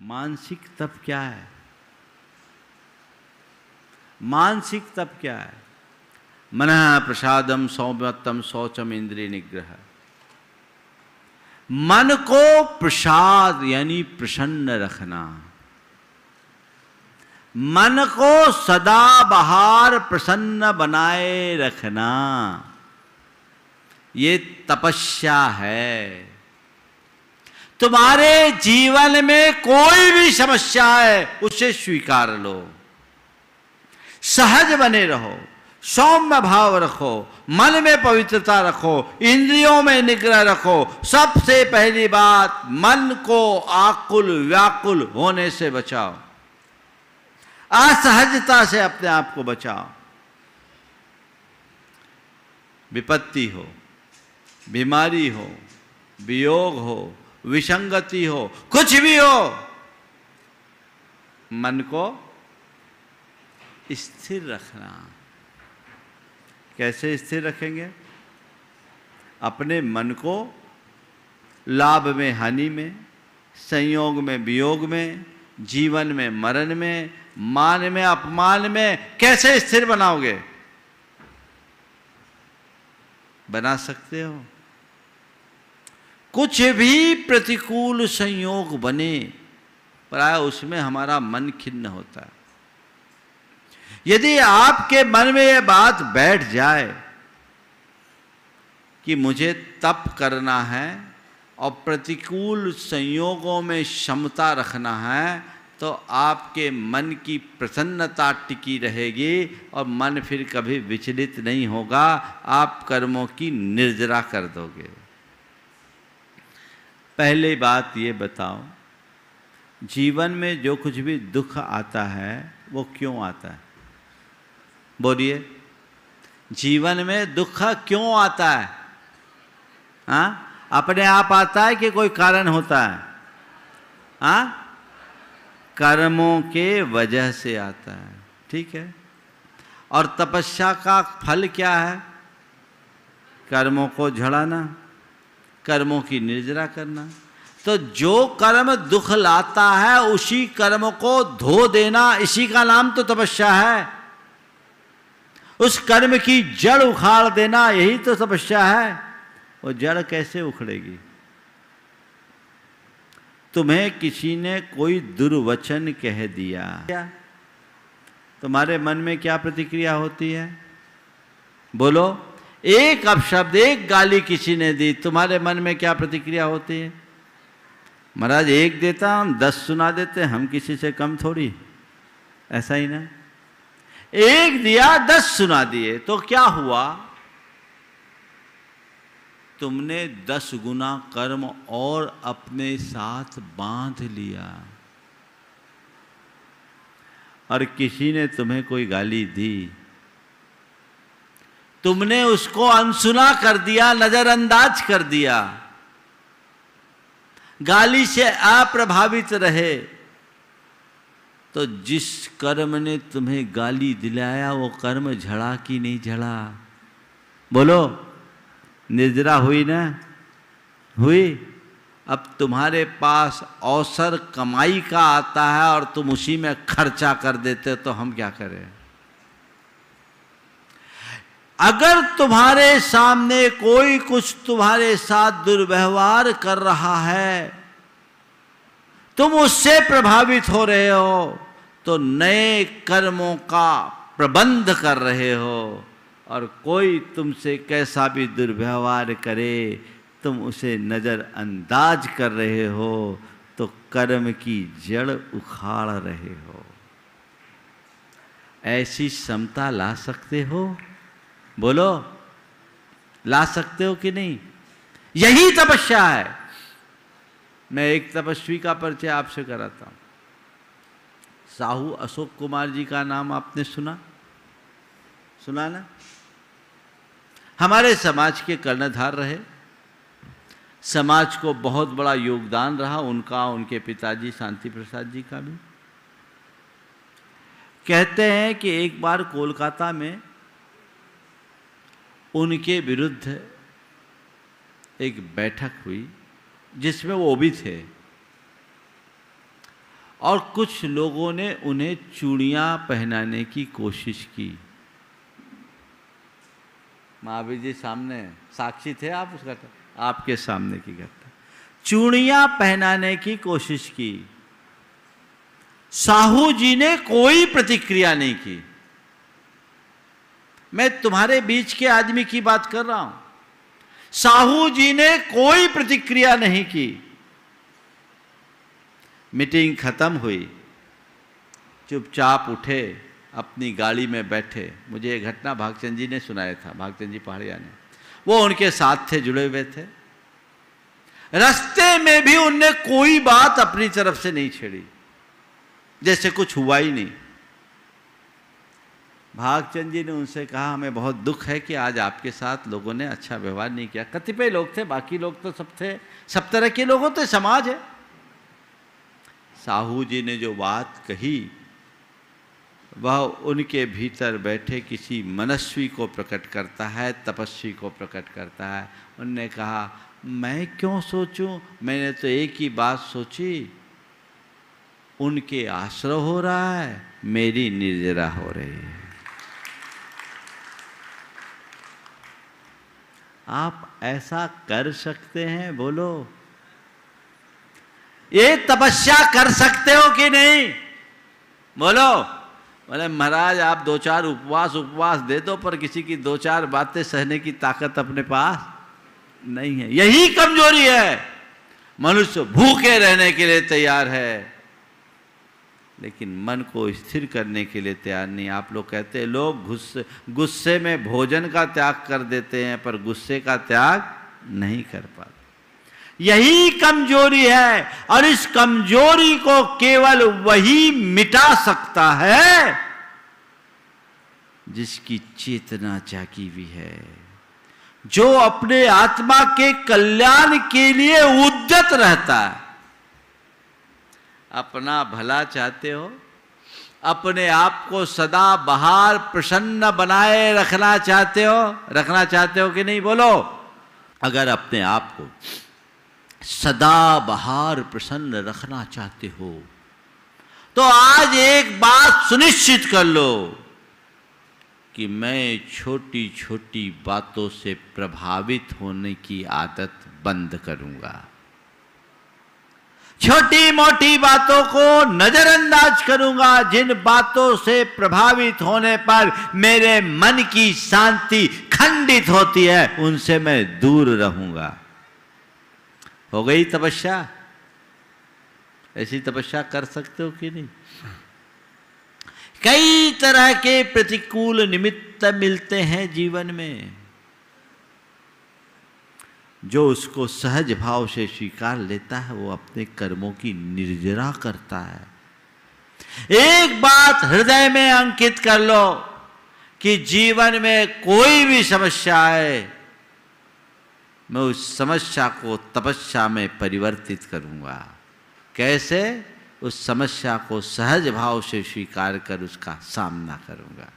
मानसिक तप क्या है? मानसिक तप क्या है? मनः प्रसादम सौम्यतम शौचम इंद्रिय निग्रह। मन को प्रसाद यानी प्रसन्न रखना, मन को सदा बहार प्रसन्न बनाए रखना, ये तपस्या है। तुम्हारे जीवन में कोई भी समस्या है उसे स्वीकार लो, सहज बने रहो, सौम्य भाव रखो, मन में पवित्रता रखो, इंद्रियों में निग्रह रखो। सबसे पहली बात, मन को आकुल व्याकुल होने से बचाओ, असहजता से अपने आप को बचाओ। विपत्ति हो, बीमारी हो, वियोग हो, विसंगति हो, कुछ भी हो, मन को स्थिर रखना। कैसे स्थिर रखेंगे? अपने मन को लाभ में हानि में, संयोग में वियोग में, जीवन में मरण में, मान में अपमान में कैसे स्थिर बनाओगे? बना सकते हो? कुछ भी प्रतिकूल संयोग बने, प्राय उसमें हमारा मन खिन्न होता है। यदि आपके मन में यह बात बैठ जाए कि मुझे तप करना है और प्रतिकूल संयोगों में क्षमता रखना है, तो आपके मन की प्रसन्नता टिकी रहेगी और मन फिर कभी विचलित नहीं होगा। आप कर्मों की निर्जरा कर दोगे। पहले बात ये बताओ, जीवन में जो कुछ भी दुख आता है वो क्यों आता है? बोलिए, जीवन में दुख क्यों आता है? हाँ, अपने आप आता है कि कोई कारण होता है? हाँ, कर्मों के वजह से आता है। ठीक है। और तपस्या का फल क्या है? कर्मों को झड़ाना, कर्मों की निर्जरा करना। तो जो कर्म दुख लाता है उसी कर्म को धो देना, इसी का नाम तो तपस्या है। उस कर्म की जड़ उखाड़ देना, यही तो तपस्या है। वो जड़ कैसे उखड़ेगी? तुम्हें किसी ने कोई दुर्वचन कह दिया, क्या तुम्हारे मन में क्या प्रतिक्रिया होती है? बोलो, एक अपशब्द, एक गाली किसी ने दी, तुम्हारे मन में क्या प्रतिक्रिया होती है? महाराज एक देता, हम 10 सुना देते, हम किसी से कम थोड़ी, ऐसा ही ना? एक दिया 10 सुना दिए, तो क्या हुआ? तुमने 10 गुना कर्म और अपने साथ बांध लिया। और किसी ने तुम्हें कोई गाली दी, तुमने उसको अनसुना कर दिया, नजरअंदाज कर दिया, गाली से अप्रभावित रहे। तो जिस कर्म ने तुम्हें गाली दिलाया वो कर्म झड़ा कि नहीं झड़ा? बोलो, निर्जरा हुई ना? हुई। अब तुम्हारे पास अवसर कमाई का आता है और तुम उसी में खर्चा कर देते, तो हम क्या करें? अगर तुम्हारे सामने कोई कुछ तुम्हारे साथ दुर्व्यवहार कर रहा है, तुम उससे प्रभावित हो रहे हो, तो नए कर्मों का प्रबंध कर रहे हो। और कोई तुमसे कैसा भी दुर्व्यवहार करे, तुम उसे नजरअंदाज कर रहे हो, तो कर्म की जड़ उखाड़ रहे हो। ऐसी समता ला सकते हो? बोलो, ला सकते हो कि नहीं? यही तपस्या है। मैं एक तपस्वी का परिचय आपसे कराता हूं। साहू अशोक कुमार जी का नाम आपने सुना? सुना ना? हमारे समाज के कर्णधार रहे, समाज को बहुत बड़ा योगदान रहा उनका, उनके पिताजी शांति प्रसाद जी का भी। कहते हैं कि एक बार कोलकाता में उनके विरुद्ध एक बैठक हुई जिसमें वो भी थे। और कुछ लोगों ने उन्हें चूड़ियां पहनाने की कोशिश की। महावीर जी सामने साक्षी थे आप उस घटना, आपके सामने की घटना। चूड़ियां पहनाने की कोशिश की, साहू जी ने कोई प्रतिक्रिया नहीं की। मैं तुम्हारे बीच के आदमी की बात कर रहा हूं। साहू जी ने कोई प्रतिक्रिया नहीं की। मीटिंग खत्म हुई, चुपचाप उठे, अपनी गाड़ी में बैठे। मुझे ये घटना भागचंद जी ने सुनाया था, भागचंद जी पहाड़िया ने, वो उनके साथ थे, जुड़े हुए थे। रास्ते में भी उनने कोई बात अपनी तरफ से नहीं छेड़ी, जैसे कुछ हुआ ही नहीं। भागचंद जी ने उनसे कहा, हमें बहुत दुख है कि आज आपके साथ लोगों ने अच्छा व्यवहार नहीं किया। कतिपय लोग थे, बाकी लोग तो सब थे, सब तरह के लोगों तो समाज है। साहू जी ने जो बात कही वह उनके भीतर बैठे किसी मनस्वी को प्रकट करता है, तपस्वी को प्रकट करता है। उनने कहा, मैं क्यों सोचूं, मैंने तो एक ही बात सोची, उनके आश्रय हो रहा है, मेरी निर्जरा हो रही है। आप ऐसा कर सकते हैं? बोलो, ये तपस्या कर सकते हो कि नहीं? बोलो। बोले महाराज आप 2-4 उपवास दे दो, पर किसी की 2-4 बातें सहने की ताकत अपने पास नहीं है। यही कमजोरी है। मनुष्य भूखे रहने के लिए तैयार है, लेकिन मन को स्थिर करने के लिए तैयार नहीं। आप लोग कहते हैं लोग गुस्से में भोजन का त्याग कर देते हैं, पर गुस्से का त्याग नहीं कर पाते। यही कमजोरी है, और इस कमजोरी को केवल वही मिटा सकता है जिसकी चेतना जागी हुई है, जो अपने आत्मा के कल्याण के लिए उद्यत रहता है। अपना भला चाहते हो, अपने आप को सदा बहार प्रसन्न बनाए रखना चाहते हो कि नहीं? बोलो। अगर अपने आप को सदा बहार प्रसन्न रखना चाहते हो तो आज एक बात सुनिश्चित कर लो कि मैं छोटी छोटी बातों से प्रभावित होने की आदत बंद करूंगा। छोटी मोटी बातों को नजरअंदाज करूंगा। जिन बातों से प्रभावित होने पर मेरे मन की शांति खंडित होती है, उनसे मैं दूर रहूंगा। हो गई तपस्या? ऐसी तपस्या कर सकते हो कि नहीं? कई तरह के प्रतिकूल निमित्त मिलते हैं जीवन में, जो उसको सहज भाव से स्वीकार लेता है वो अपने कर्मों की निर्जरा करता है। एक बात हृदय में अंकित कर लो कि जीवन में कोई भी समस्या आए, मैं उस समस्या को तपस्या में परिवर्तित करूंगा। कैसे? उस समस्या को सहज भाव से स्वीकार कर उसका सामना करूंगा।